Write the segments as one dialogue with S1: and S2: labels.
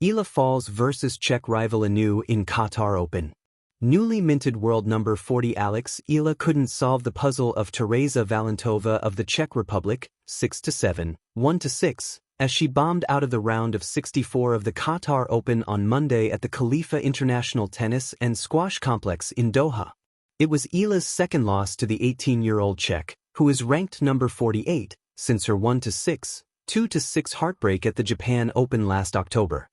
S1: Eala falls versus Czech rival anew in Qatar Open. Newly minted world number 40 Eala couldn't solve the puzzle of Tereza Valentova of the Czech Republic, 6-7, 1-6, as she bombed out of the round of 64 of the Qatar Open on Monday at the Khalifa International Tennis and Squash Complex in Doha. It was Eala's second loss to the 18-year-old Czech, who is ranked number 48, since her 1-6, 2-6 heartbreak at the Japan Open last October.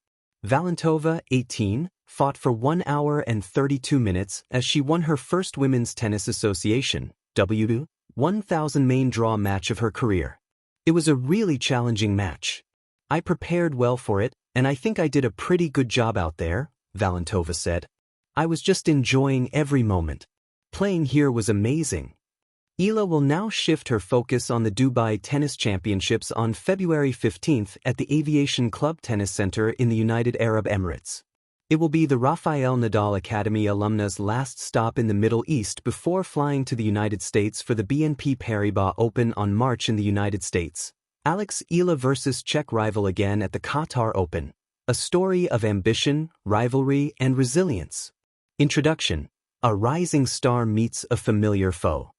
S1: Valentova, 18, fought for 1 hour and 32 minutes as she won her first Women's Tennis Association (WTA) 1000 main draw match of her career. It was a really challenging match. I prepared well for it, and I think I did a pretty good job out there, Valentova said. I was just enjoying every moment. Playing here was amazing. Eala will now shift her focus on the Dubai Tennis Championships on February 15 at the Aviation Club Tennis Center in the United Arab Emirates. It will be the Rafael Nadal Academy alumna's last stop in the Middle East before flying to the United States for the BNP Paribas Open on March in the United States. Eala versus Czech rival again at the Qatar Open. A story of ambition, rivalry, and resilience. Introduction. A rising star meets a familiar foe.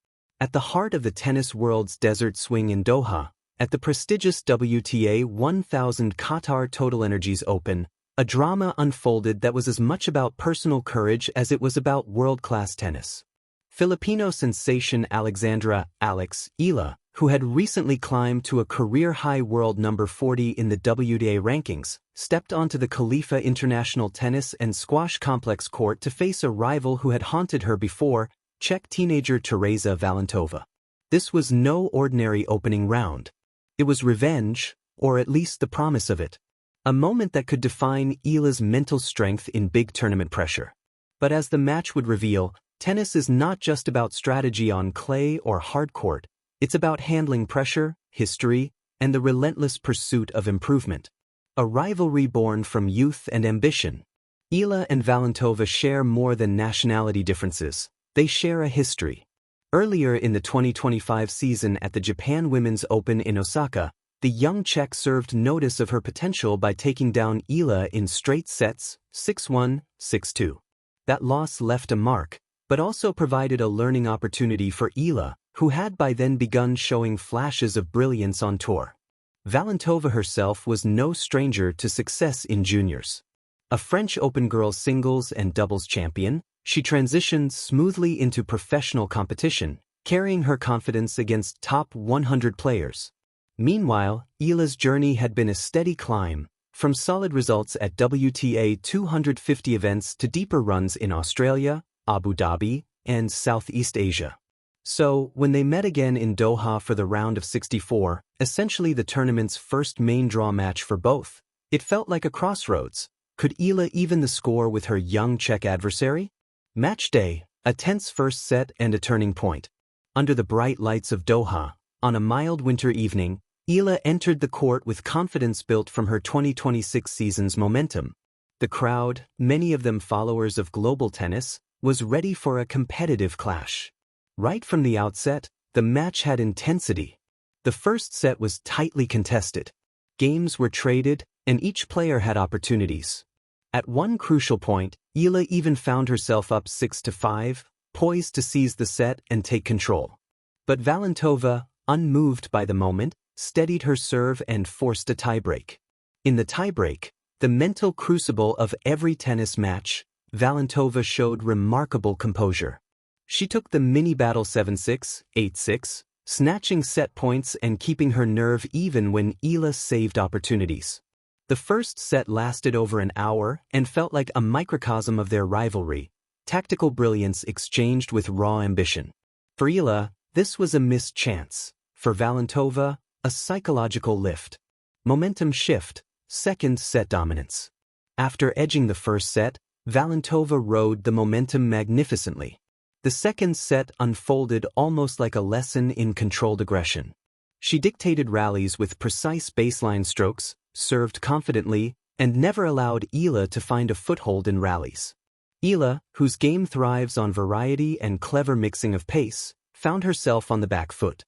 S1: At the heart of the tennis world's desert swing in Doha, at the prestigious WTA 1000 Qatar TotalEnergies Open, a drama unfolded that was as much about personal courage as it was about world-class tennis. Filipino sensation Alexandra Eala, who had recently climbed to a career-high world number 40 in the WTA rankings, stepped onto the Khalifa International Tennis and Squash Complex court to face a rival who had haunted her before, Czech teenager Tereza Valentova. This was no ordinary opening round. It was revenge, or at least the promise of it. A moment that could define Eala's mental strength in big tournament pressure. But as the match would reveal, tennis is not just about strategy on clay or hard court, it's about handling pressure, history, and the relentless pursuit of improvement. A rivalry born from youth and ambition. Eala and Valentova share more than nationality differences. They share a history. Earlier in the 2025 season at the Japan Women's Open in Osaka, the young Czech served notice of her potential by taking down Eala in straight sets, 6-1, 6-2. That loss left a mark, but also provided a learning opportunity for Eala, who had by then begun showing flashes of brilliance on tour. Valentova herself was no stranger to success in juniors. A French Open girls singles and doubles champion, she transitioned smoothly into professional competition, carrying her confidence against top 100 players. Meanwhile, Eala's journey had been a steady climb, from solid results at WTA 250 events to deeper runs in Australia, Abu Dhabi, and Southeast Asia. So, when they met again in Doha for the round of 64, essentially the tournament's first main draw match for both, it felt like a crossroads. Could Eala even the score with her young Czech adversary? Match day, a tense first set and a turning point. Under the bright lights of Doha, on a mild winter evening, Eala entered the court with confidence built from her 2026 season's momentum. The crowd, many of them followers of global tennis, was ready for a competitive clash. Right from the outset, the match had intensity. The first set was tightly contested. Games were traded, and each player had opportunities. At one crucial point, Eala even found herself up 6-5, poised to seize the set and take control. But Valentova, unmoved by the moment, steadied her serve and forced a tiebreak. In the tiebreak, the mental crucible of every tennis match, Valentova showed remarkable composure. She took the mini-battle 7-6, 8-6, snatching set points and keeping her nerve even when Eala saved opportunities. The first set lasted over an hour and felt like a microcosm of their rivalry, tactical brilliance exchanged with raw ambition. For Eala, this was a missed chance. For Valentova, a psychological lift. Momentum shift, second set dominance. After edging the first set, Valentova rode the momentum magnificently. The second set unfolded almost like a lesson in controlled aggression. She dictated rallies with precise baseline strokes, served confidently, and never allowed Eala to find a foothold in rallies. Eala, whose game thrives on variety and clever mixing of pace, found herself on the back foot.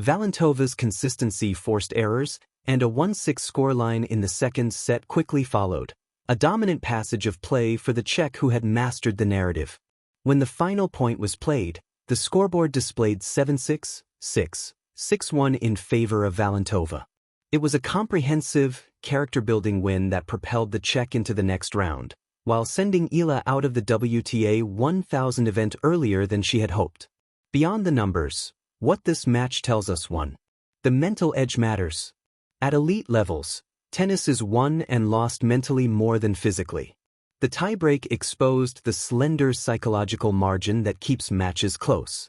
S1: Valentova's consistency forced errors, and a 1-6 scoreline in the second set quickly followed. A dominant passage of play for the Czech who had mastered the narrative. When the final point was played, the scoreboard displayed 7-6, 6, 6-1 in favor of Valentova. It was a comprehensive, character-building win that propelled the Czech into the next round, while sending Eala out of the WTA 1000 event earlier than she had hoped. Beyond the numbers, what this match tells us: 1. The mental edge matters. At elite levels, tennis is won and lost mentally more than physically. The tiebreak exposed the slender psychological margin that keeps matches close.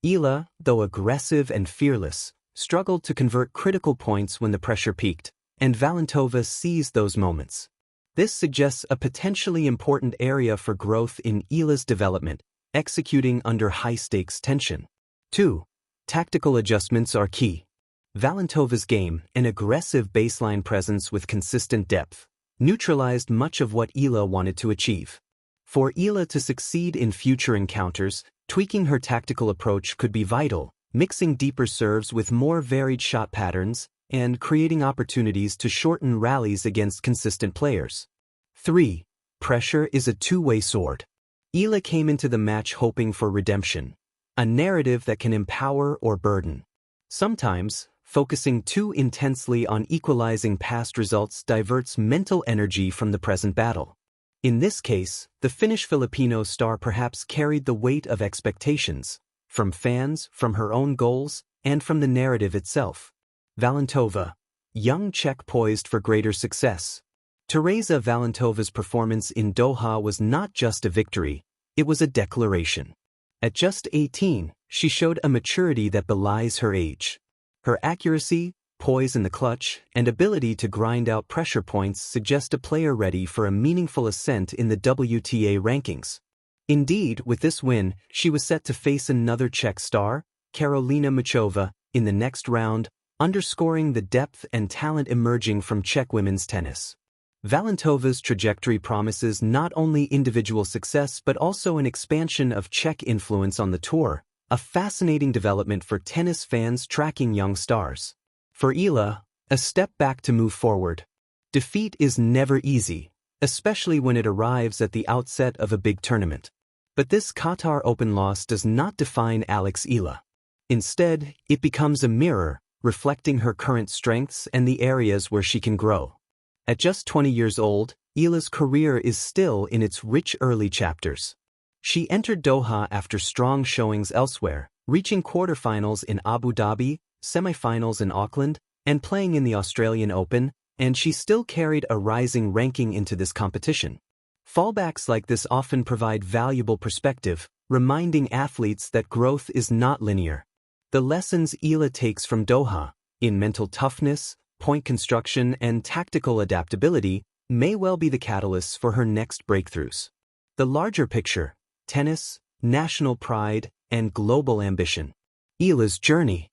S1: Eala, though aggressive and fearless, struggled to convert critical points when the pressure peaked, and Valentova seized those moments. This suggests a potentially important area for growth in Eala's development, executing under high-stakes tension. 2. Tactical adjustments are key. Valentova's game, an aggressive baseline presence with consistent depth, neutralized much of what Eala wanted to achieve. For Eala to succeed in future encounters, tweaking her tactical approach could be vital, mixing deeper serves with more varied shot patterns, and creating opportunities to shorten rallies against consistent players. 3. Pressure is a two-way sword. Eala came into the match hoping for redemption, a narrative that can empower or burden. Sometimes, focusing too intensely on equalizing past results diverts mental energy from the present battle. In this case, the Finnish Filipino star perhaps carried the weight of expectations, from fans, from her own goals, and from the narrative itself. Valentova, young Czech poised for greater success. Tereza Valentova's performance in Doha was not just a victory, it was a declaration. At just 18, she showed a maturity that belies her age. Her accuracy, poise in the clutch, and ability to grind out pressure points suggest a player ready for a meaningful ascent in the WTA rankings. Indeed, with this win, she was set to face another Czech star, Karolina Muchova, in the next round, underscoring the depth and talent emerging from Czech women's tennis. Valentova's trajectory promises not only individual success but also an expansion of Czech influence on the tour, a fascinating development for tennis fans tracking young stars. For Eala, a step back to move forward. Defeat is never easy, especially when it arrives at the outset of a big tournament. But this Qatar Open loss does not define Alex Eala. Instead, it becomes a mirror, reflecting her current strengths and the areas where she can grow. At just 20 years old, Eala's career is still in its rich early chapters. She entered Doha after strong showings elsewhere, reaching quarterfinals in Abu Dhabi, semifinals in Auckland, and playing in the Australian Open, and she still carried a rising ranking into this competition. Fallbacks like this often provide valuable perspective, reminding athletes that growth is not linear. The lessons Eala takes from Doha, in mental toughness, point construction, and tactical adaptability, may well be the catalysts for her next breakthroughs. The larger picture: tennis, national pride, and global ambition. Eala's journey.